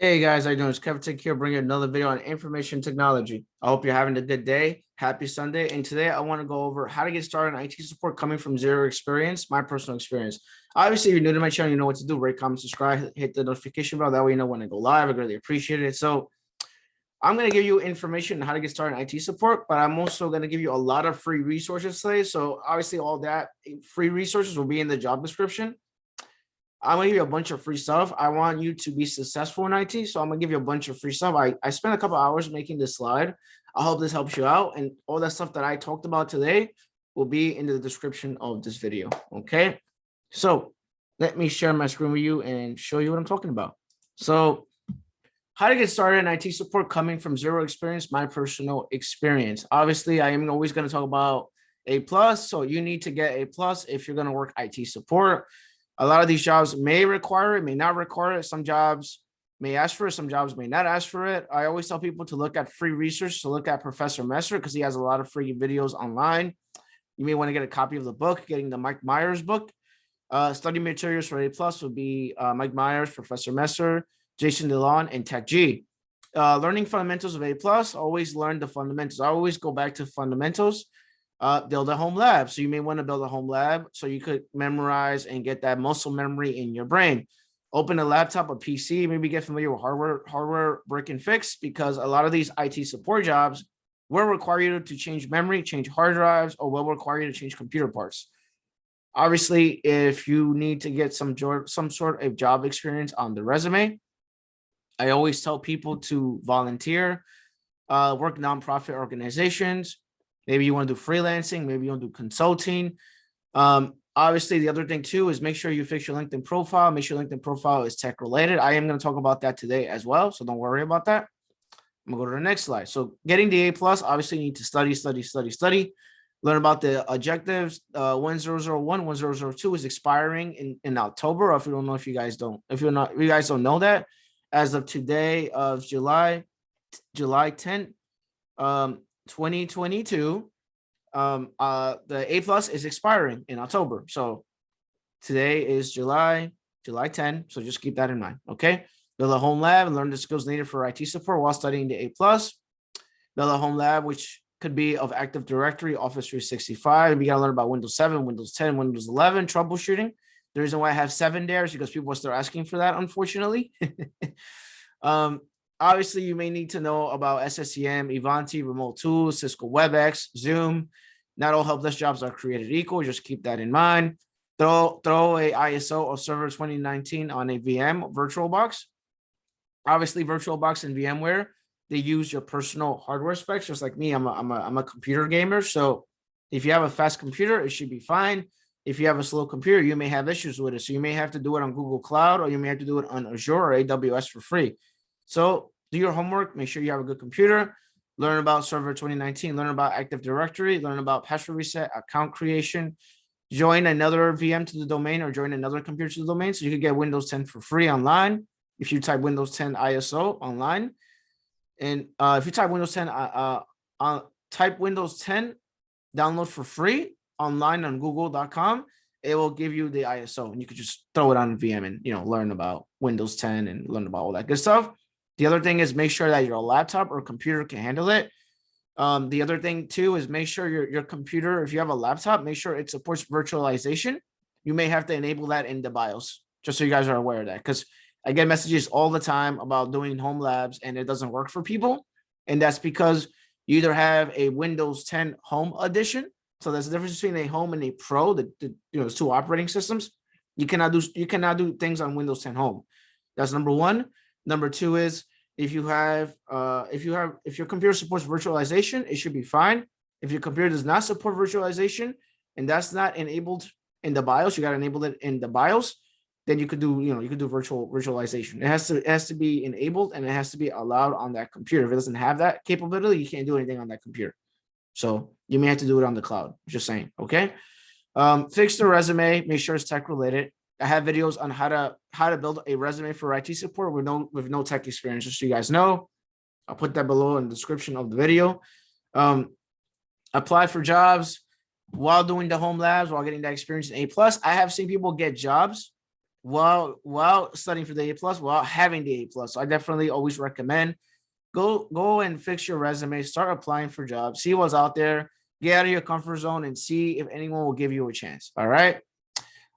Hey guys, how you doing? It's Kevtech here, bringing another video on information technology. I hope you're having a good day. Happy Sunday. And today I want to go over how to get started in IT support coming from zero experience, my personal experience. Obviously, if you're new to my channel, you know what to do. Rate, comment, subscribe, hit the notification bell. That way you know when I go live. I greatly appreciate it. So I'm going to give you information on how to get started in IT support, but I'm also going to give you a lot of free resources today. So obviously all that free resources will be in the job description. I'm gonna give you a bunch of free stuff. I want you to be successful in IT, so I'm gonna give you a bunch of free stuff. I spent a couple hours making this slide. I hope this helps you out, and all that stuff that I talked about today will be in the description of this video. Okay, so let me share my screen with you and show you what I'm talking about. So, how to get started in IT support coming from zero experience, my personal experience. Obviously, I am always going to talk about A plus, so you need to get A plus if you're going to work IT support. A lot of these jobs may require it, may not require it. Some jobs may ask for it, some jobs may not ask for it. I always tell people to look at free research, to look at Professor Messer, because he has a lot of free videos online. You may want to get a copy of the book, getting the Mike Myers book. Study materials for A plus would be Mike Myers, Professor Messer, Jason DeLon, and Tech G. Learning fundamentals of A plus, always learn the fundamentals. I always go back to fundamentals. Build a home lab. So you may want to build a home lab so you could memorize and get that muscle memory in your brain. Open a laptop, a PC, maybe get familiar with hardware break and fix, because a lot of these IT support jobs will require you to change memory, change hard drives, or will require you to change computer parts. Obviously, if you need to get some sort of job experience on the resume, I always tell people to volunteer, work nonprofit organizations. Maybe you want to do freelancing, maybe you want to do consulting. Obviously, the other thing too is make sure you fix your LinkedIn profile. Make sure your LinkedIn profile is tech related. I am going to talk about that today as well, so don't worry about that. I'm going to go to the next slide. So getting the A plus, obviously you need to study. Learn about the objectives. 1001, 1002 is expiring in October. If you don't know, if you guys don't know that, as of today of July 10th, 2022, the A plus is expiring in October. So today is July 10. So just keep that in mind. Okay. Build a home lab and learn the skills needed for IT support while studying the A plus. Build a home lab, which could be of Active Directory, Office 365. You got to learn about Windows 7, Windows 10, Windows 11, troubleshooting. The reason why I have 7 there is because people are still asking for that, unfortunately. Obviously, you may need to know about SSEM, Ivanti, remote tools, Cisco WebEx, Zoom. Not all help desk jobs are created equal. Just keep that in mind. Throw a ISO of Server 2019 on a VM VirtualBox. Obviously, VirtualBox and VMware, they use your personal hardware specs. Just like me, I'm a computer gamer. So if you have a fast computer, it should be fine. If you have a slow computer, you may have issues with it. So you may have to do it on Google Cloud, or you may have to do it on Azure or AWS for free. So do your homework, make sure you have a good computer, learn about Server 2019, learn about Active Directory, learn about password reset, account creation, join another VM to the domain or join another computer to the domain. So you could get Windows 10 for free online if you type Windows 10 ISO online. And if you type Windows 10, type Windows 10 download for free online on google.com, it will give you the ISO and you could just throw it on VM and, learn about Windows 10 and learn about all that good stuff. The other thing is make sure that your laptop or computer can handle it. The other thing too is make sure your computer, if you have a laptop, make sure it supports virtualization. You may have to enable that in the BIOS, just so you guys are aware of that, because I get messages all the time about doing home labs and it doesn't work for people. And that's because you either have a Windows 10 Home Edition. So there's a difference between a Home and a Pro. It's 2 operating systems. You cannot do things on Windows 10 Home. That's number one. Number two is if your computer supports virtualization, it should be fine. If your computer does not support virtualization and that's not enabled in the BIOS, you got to enable it in the BIOS. Then you could do virtualization. It has to be enabled and it has to be allowed on that computer. If it doesn't have that capability, you can't do anything on that computer. So you may have to do it on the cloud. Just saying. Okay. Fix the resume. Make sure it's tech related. I have videos on how to build a resume for IT support with no tech experience, just so you guys know. I'll put that below in the description of the video. Apply for jobs while doing the home labs, while getting that experience in A plus. I have seen people get jobs while studying for the A plus, while having the A plus. So I definitely always recommend go and fix your resume, start applying for jobs, see what's out there, get out of your comfort zone, and see if anyone will give you a chance. All right.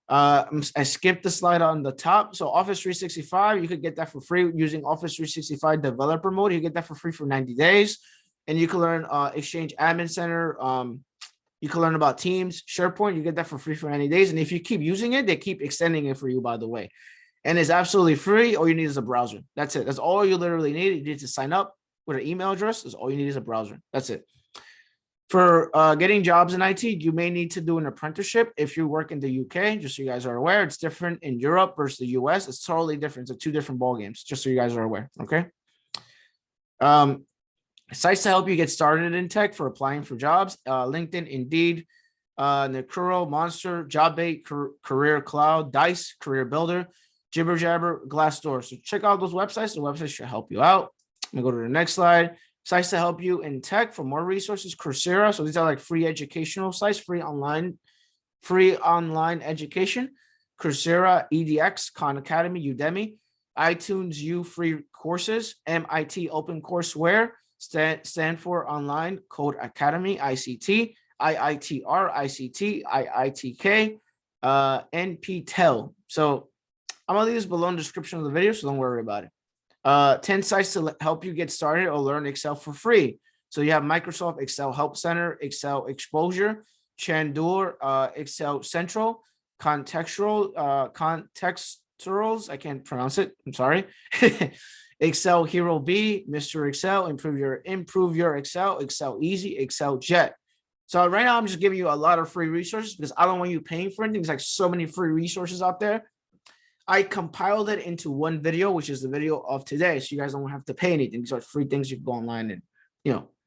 I skipped the slide on the top. So Office 365, you could get that for free using Office 365 developer mode. You get that for free for 90 days. And you can learn Exchange Admin Center. You can learn about Teams, SharePoint. You get that for free for 90 days. And if you keep using it, they keep extending it for you, by the way. And it's absolutely free. All you need is a browser. That's it. That's all you literally need. You need to sign up with an email address. That's all you need is a browser. That's it. For getting jobs in IT, you may need to do an apprenticeship if you work in the UK, just so you guys are aware. It's different in Europe versus the US. It's totally different. It's two different ball games, just so you guys are aware, okay? Sites to help you get started in tech for applying for jobs, LinkedIn, Indeed, Naukri, Monster, JobBait, Careercloud, Dice, CareerBuilder, Jibberjobber, Glassdoor. So check out those websites. The websites should help you out. I'm gonna go to the next slide. Sites to help you in tech for more resources, Coursera. So these are like free educational sites, free online education. Coursera, edX, Codecademy, Udemy, iTunesU free courses, MIT OpenCourseWare, Stanford Online, Codecademy, ICT, iitr, ICT, iitk, NPTEL. So I'm gonna leave this below in the description of the video, so don't worry about it. 10 sites to help you get started or learn Excel for free. So you have Microsoft Excel Help Center, Excel Exposure, Chandoo, Excel Central, Contextuals, I can't pronounce it, I'm sorry. Excel Hero B, Mr. Excel, improve your Excel, Excel Easy, Excel Jet. So right now I'm just giving you a lot of free resources because I don't want you paying for anything. There's like so many free resources out there. I compiled it into one video, which is the video of today. So you guys don't have to pay anything. These are free things you can go online and,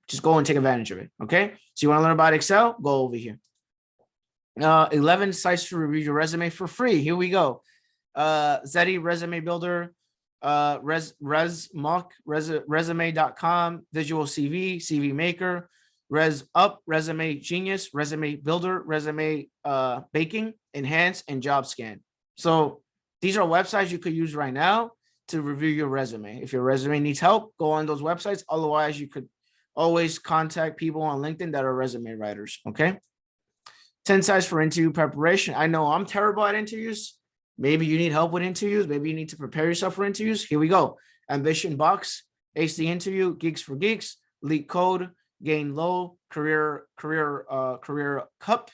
just go and take advantage of it. Okay. So you want to learn about Excel? Go over here. 11 sites to review your resume for free. Here we go. Zety, Resume Builder, Resumonk, Resume.com, Visual CV, CV Maker, ResUp, Resume Genius, Resume Builder, Resume Baking, Enhance, and Job Scan. So these are websites you could use right now to review your resume. If your resume needs help, go on those websites. Otherwise, you could always contact people on LinkedIn that are resume writers, okay? 10 sites for interview preparation. I know I'm terrible at interviews. Maybe you need help with interviews. Maybe you need to prepare yourself for interviews. Here we go. Ambition Box, Ace the Interview, Geeks for Geeks, Leak Code, Gain Low, Career Cup,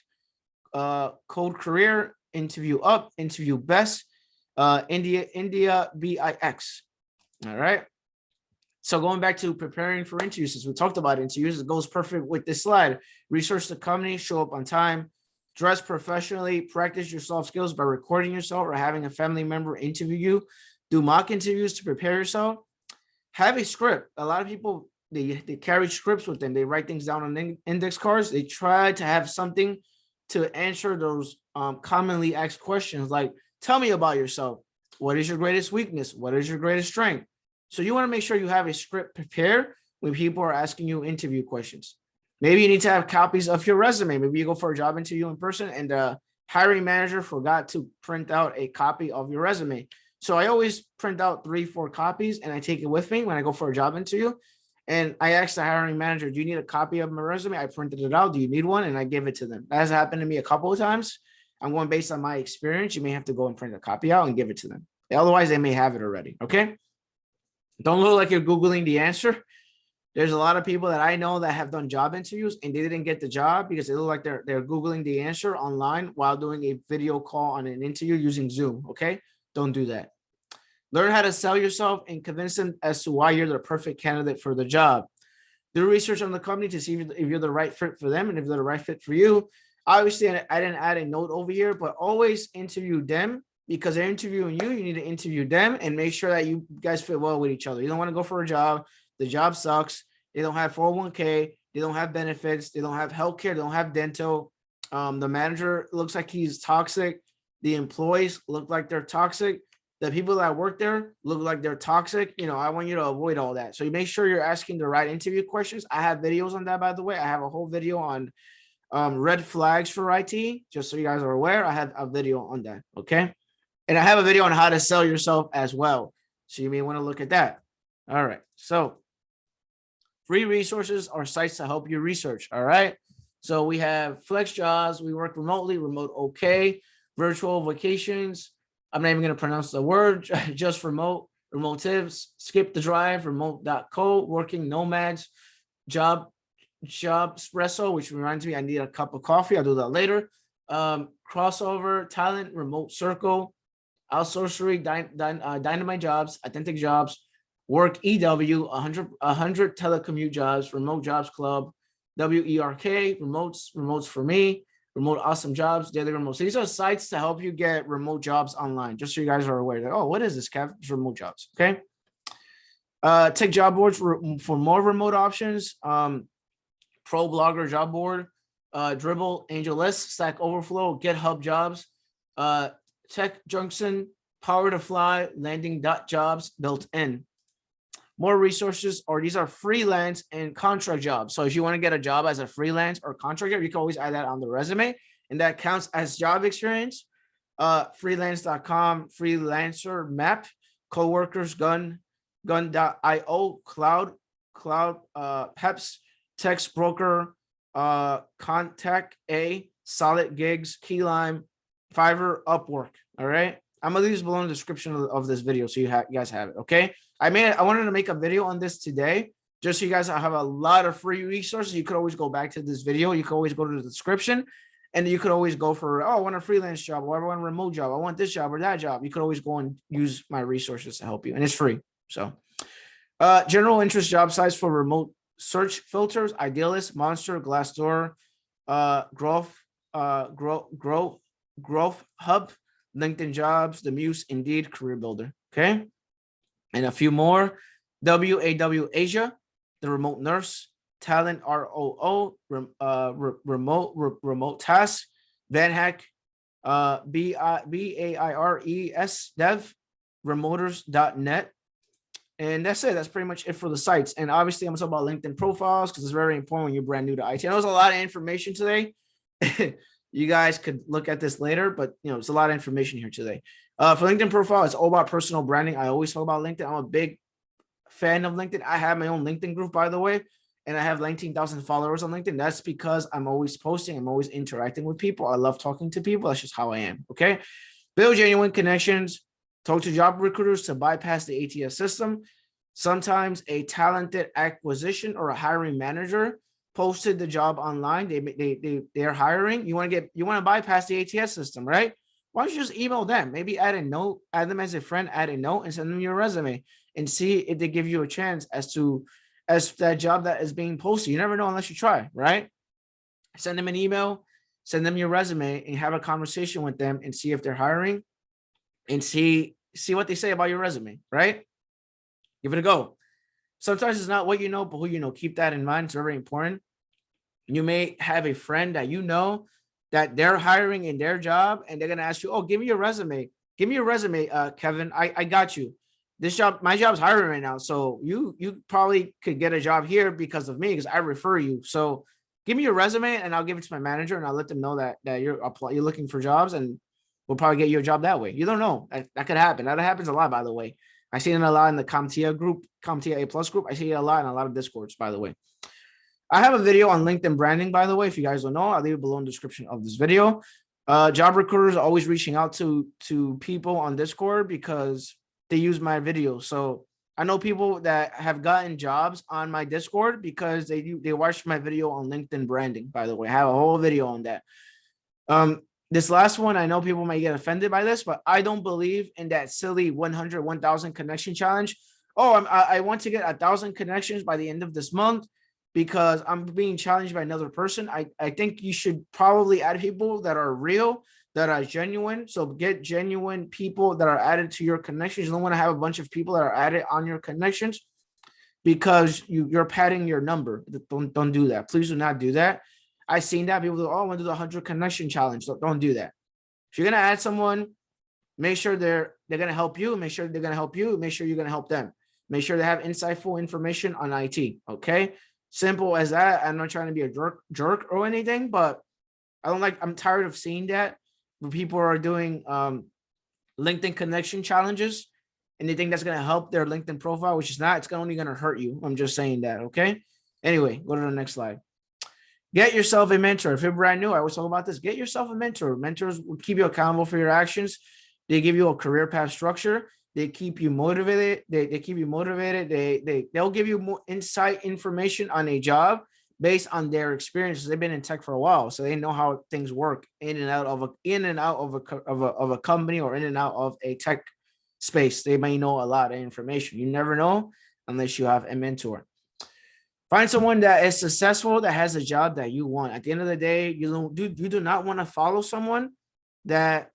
Code Career, Interview Up, Interview Best, India BIX. All right. So going back to preparing for interviews, since we talked about interviews, it goes perfect with this slide. Research the company, show up on time, dress professionally, practice your soft skills by recording yourself or having a family member interview you, do mock interviews to prepare yourself, have a script. A lot of people, they carry scripts with them. They write things down on index cards. They try to have something to answer those commonly asked questions like, tell me about yourself. What is your greatest weakness? What is your greatest strength? So you want to make sure you have a script prepared when people are asking you interview questions. Maybe you need to have copies of your resume. Maybe you go for a job interview in person and the hiring manager forgot to print out a copy of your resume. So I always print out 3-4 copies and I take it with me when I go for a job interview. And I asked the hiring manager, do you need a copy of my resume? I printed it out. Do you need one? And I give it to them. That has happened to me a couple of times. I'm going based on my experience. You may have to go and print a copy out and give it to them. Otherwise, they may have it already. Okay. Don't look like you're Googling the answer. There's a lot of people that I know that have done job interviews and they didn't get the job because they look like they're Googling the answer online while doing a video call on an interview using Zoom. Okay. Don't do that. Learn how to sell yourself and convince them as to why you're the perfect candidate for the job. Do research on the company to see if you're the right fit for them and if they're the right fit for you. Obviously, I didn't add a note over here, but always interview them because they're interviewing you. You need to interview them and make sure that you guys fit well with each other. You don't want to go for a job. The job sucks. They don't have 401k. They don't have benefits. They don't have healthcare. They don't have dental. The manager looks like he's toxic. The employees look like they're toxic. The people that work there look like they're toxic. I want you to avoid all that. So you make sure you're asking the right interview questions. I have videos on that, by the way. I have a whole video on red flags for IT, just so you guys are aware. I have a video on that. Okay. And I have a video on how to sell yourself as well. So you may want to look at that. All right. So free resources are sites to help you research. All right. So we have Flex Jobs. We work remotely, remote okay, virtual vacations. I'm not even going to pronounce the word, just remote, remote tips, skip the drive, remote.co, working nomads, job espresso, which reminds me, I need a cup of coffee. I'll do that later. Crossover, talent, remote circle, outsourcery, dynamite jobs, authentic jobs, work EW, 100 telecommute jobs, remote jobs club, WERK, remotes for me, remote awesome jobs, daily remote. So these are sites to help you get remote jobs online, just so you guys are aware. Like, oh, what is this, Kev? It's remote jobs. Okay. Tech job boards for more remote options. Pro Blogger job board, Dribble, AngelList, Stack Overflow, GitHub jobs, Tech Junction, Power to Fly, Landing.jobs built in. More resources, or these are freelance and contract jobs. So if you want to get a job as a freelance or contract job, you can always add that on the resume, and that counts as job experience. Freelance.com, Freelancer Map, Coworkers, Gun.io, Cloud, Peps, Text Broker, Contact A, Solid Gigs, Keylime, Fiverr, Upwork. All right. I'm gonna leave this below in the description of this video so you guys have it. Okay. I wanted to make a video on this today, just so you guys have a lot of free resources. You could always go back to this video. You could always go to the description, and you could always go for, oh, I want a freelance job, or I want a remote job, I want this job or that job. You could always go and use my resources to help you, and it's free. So general interest job sites for remote search filters: Idealist, Monster, Glassdoor, Growth Hub, LinkedIn Jobs, The Muse, Indeed, CareerBuilder. Okay. And a few more: WAW Asia, The Remote Nurse, Talent ROO, Remote Task, VanHack, BAIRES Dev, Remoters.net. And that's it. That's pretty much it for the sites. And obviously, I'm going to talk about LinkedIn profiles because it's very important when you're brand new to IT. I know there's a lot of information today. You guys could look at this later, but it's a lot of information here today. For LinkedIn profile, it's all about personal branding. I always talk about LinkedIn. I'm a big fan of LinkedIn. I have my own LinkedIn group, by the way, and I have 19,000 followers on LinkedIn. That's because I'm always posting. I'm always interacting with people. I love talking to people. That's just how I am. Okay. Build genuine connections. Talk to job recruiters to bypass the ATS system. Sometimes a talented acquisition or a hiring manager posted the job online. They're hiring. You want to bypass the ATS system, right? Why don't you just email them? Maybe add a note, add them as a friend, add a note, and send them your resume and see if they give you a chance as that job that is being posted. You never know unless you try, right? Send them an email, send them your resume, and have a conversation with them and see if they're hiring, and see what they say about your resume, right? Give it a go. Sometimes it's not what you know, but who you know. Keep that in mind. It's very important. You may have a friend that you know that they're hiring in their job, and they're going to ask you, oh, give me your resume. Give me your resume, Kevin. I got you. This job, my job's hiring right now. So you probably could get a job here because of me, because I refer you. So give me your resume and I'll give it to my manager, and I'll let them know that you're looking for jobs, and we'll probably get you a job that way. You don't know. That could happen. That happens a lot, by the way. I see it a lot in the CompTIA group, CompTIA A+ group. I see it a lot in a lot of Discords, by the way. I have a video on LinkedIn branding, by the way. If you guys don't know, I'll leave it below in the description of this video. Job recruiters are always reaching out to people on Discord because they use my video. So I know people that have gotten jobs on my Discord because they watched my video on LinkedIn branding, by the way. I have a whole video on that. This last one, I know people might get offended by this, but I don't believe in that silly 1,000 connection challenge. Oh, I want to get 1,000 connections by the end of this month because I'm being challenged by another person. I think you should probably add people that are real, that are genuine. So get genuine people that are added to your connections. You don't want to have a bunch of people that are added on your connections because you're padding your number. Don't do that. Please do not do that. I've seen that people do, oh, I want to do the 100 connection challenge. So don't do that. If you're going to add someone, make sure they're going to help you. Make sure they're going to help you. Make sure you're going to help them. Make sure they have insightful information on IT. Okay. Simple as that. I'm not trying to be a jerk or anything, but I'm tired of seeing that when people are doing LinkedIn connection challenges, and they think that's going to help their LinkedIn profile, which is not. It's only going to hurt you. I'm just saying that, okay? Anyway, go to the next slide. Get yourself a mentor. If you're brand new, I always talk about this. Get yourself a mentor. Mentors will keep you accountable for your actions. They give you a career path structure. They keep you motivated. They keep you motivated. They'll give you more insight information on a job based on their experiences. They've been in tech for a while, so they know how things work in and out of a company or in and out of a tech space. They may know a lot of information. You never know unless you have a mentor. Find someone that is successful, that has a job that you want. At the end of the day, you do not want to follow someone that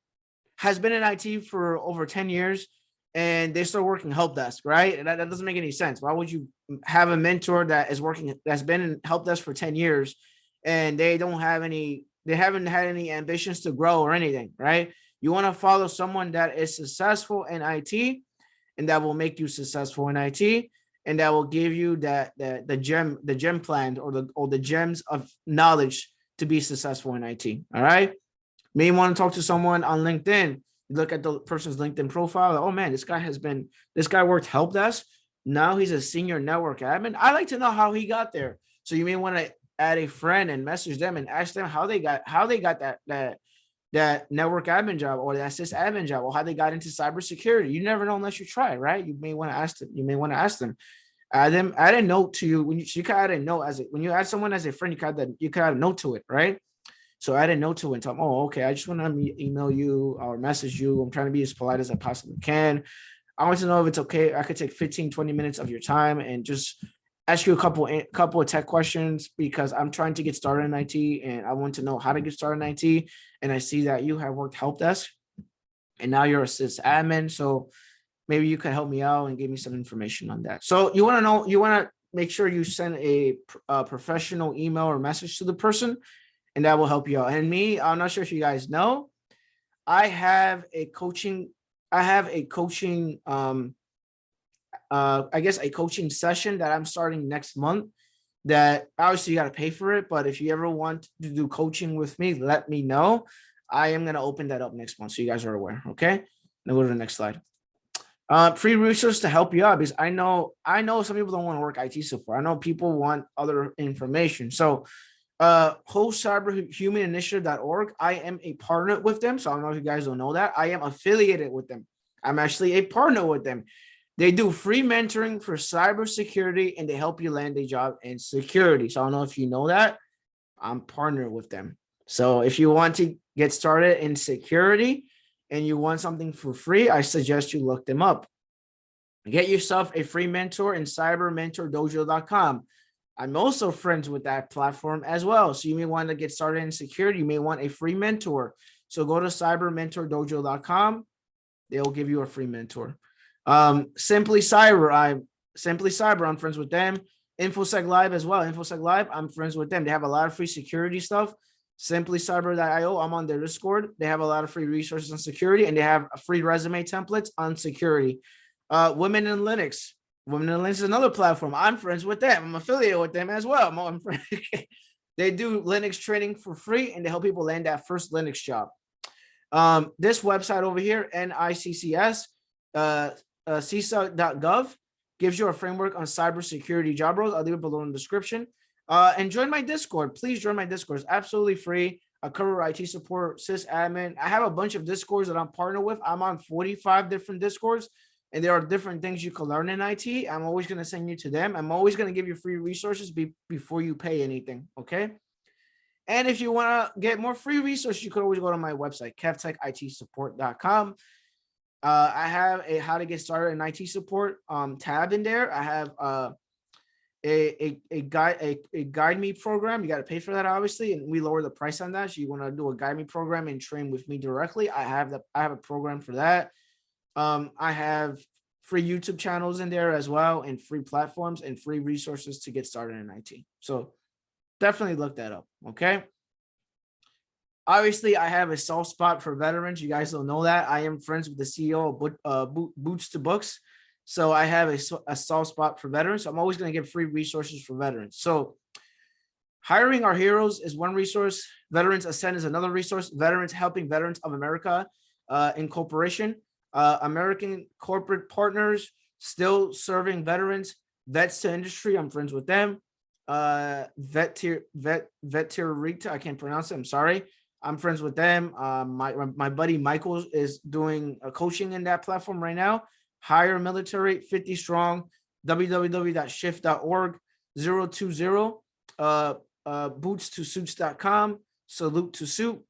has been in IT for over 10 years and they start working help desk, right? And that doesn't make any sense. Why would you have a mentor that's been in help desk for 10 years and they haven't had any ambitions to grow or anything, right? You want to follow someone that is successful in IT and that will make you successful in IT. And that will give you the gem plan or the gems of knowledge to be successful in IT. All right. May want to talk to someone on LinkedIn. You look at the person's LinkedIn profile. Like, oh man, this guy worked help desk. Now he's a senior network admin. I like to know how he got there. So you may want to add a friend and message them and ask them how they got that network admin job or that sysadmin job, or how they got into cybersecurity. You never know unless you try, right? You may want to ask them. Add a note to you when you can add a note when you add someone as a friend, you can add a note to it, right? So add a note to it and tell them, oh, okay, I just want to email you or message you. I'm trying to be as polite as I possibly can. I want to know if it's okay. I could take 15, 20 minutes of your time and just ask you a couple of tech questions, because I'm trying to get started in IT and I want to know how to get started in IT. And I see that you have worked help desk and now you're a sysadmin. So maybe you could help me out and give me some information on that. So you want to make sure you send a professional email or message to the person, and that will help you out. And me, I'm not sure if you guys know, I have a coaching a coaching session that I'm starting next month, that obviously you got to pay for it. But if you ever want to do coaching with me, let me know. I am going to open that up next month, so you guys are aware. Okay. Now go to the next slide. Free resource to help you out, because I know some people don't want to work IT support. I know people want other information. So hostcyberhumaninitiative.org, I am a partner with them. So I don't know if you guys don't know that. I am affiliated with them. I'm actually a partner with them. They do free mentoring for cybersecurity and they help you land a job in security. So I don't know if you know that. I'm partnered with them. So if you want to get started in security and you want something for free, I suggest you look them up. Get yourself a free mentor in cybermentordojo.com. I'm also friends with that platform as well. So you may want to get started in security. You may want a free mentor. So go to cybermentordojo.com. They'll give you a free mentor. Simply Cyber, I'm friends with them. InfoSec Live as well. InfoSec Live, I'm friends with them. They have a lot of free security stuff. SimplyCyber.io, I'm on their Discord. They have a lot of free resources on security, and they have free resume templates on security. Women in Linux. Women in Linux is another platform. I'm friends with them. I'm affiliated with them as well. They do Linux training for free, and they help people land that first Linux job. This website over here, NICCS, CISA.gov, gives you a framework on cybersecurity job roles. I'll leave it below in the description. And join my Discord. Please join my Discord. It's absolutely free. I cover IT support, sysadmin. I have a bunch of Discords that I'm partnered with. I'm on 45 different Discords, and there are different things you can learn in IT. I'm always going to send you to them. I'm always going to give you free resources before you pay anything, okay? And if you want to get more free resources, you could always go to my website, kevtechitsupport.com. I have a how to get started in IT support tab in there. I have a guide me program. You got to pay for that, obviously, and we lower the price on that. So you want to do a guide me program and train with me directly, I have a program for that. I have free YouTube channels in there as well, and free platforms and free resources to get started in IT. So definitely look that up. Okay. Obviously, I have a soft spot for veterans. You guys don't know that. I am friends with the CEO of Boots to Books. So I have a soft spot for veterans. So I'm always going to give free resources for veterans. So Hiring Our Heroes is one resource. Veterans Ascend is another resource. Veterans Helping Veterans of America Incorporation. American Corporate Partners, still serving veterans. Vets to Industry, I'm friends with them. Veterita, I can't pronounce it, I'm sorry. I'm friends with them. My buddy Michael is doing a coaching in that platform right now. Hire Military, 50 strong, www.shift.org, 020, bootstosuits.com, salute to suit,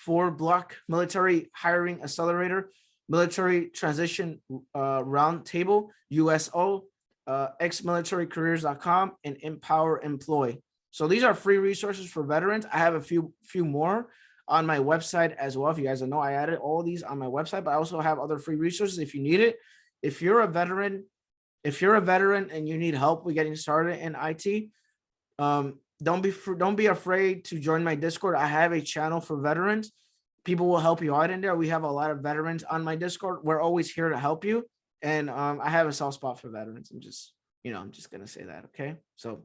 4-block military hiring accelerator, military transition roundtable, USO, ex-militarycareers.com, and Empower Employ. So these are free resources for veterans. I have a few more on my website as well. If you guys don't know, I added all these on my website, but I also have other free resources if you need it. If you're a veteran and you need help with getting started in IT, don't be afraid to join my Discord. I have a channel for veterans. People will help you out in there. We have a lot of veterans on my Discord. We're always here to help you. And I have a soft spot for veterans. I'm just gonna say that. Okay. So,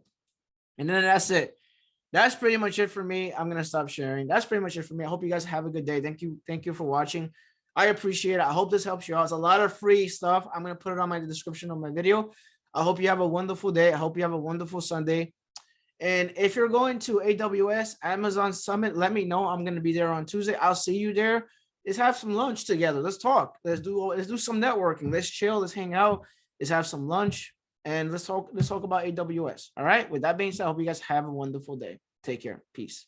and then that's it. That's pretty much it for me. I'm gonna stop sharing. That's pretty much it for me. I hope you guys have a good day. Thank you for watching. I appreciate it. I hope this helps you out. It's a lot of free stuff. I'm gonna put it on my description of my video. I hope you have a wonderful day. I hope you have a wonderful Sunday. And if you're going to AWS Amazon Summit, let me know. I'm going to be there on Tuesday. I'll see you there. Let's have some lunch together. Let's talk. Let's do some networking. Let's chill. Let's hang out. Let's have some lunch, and let's talk about AWS. All right. With that being said, I hope you guys have a wonderful day. Take care. Peace.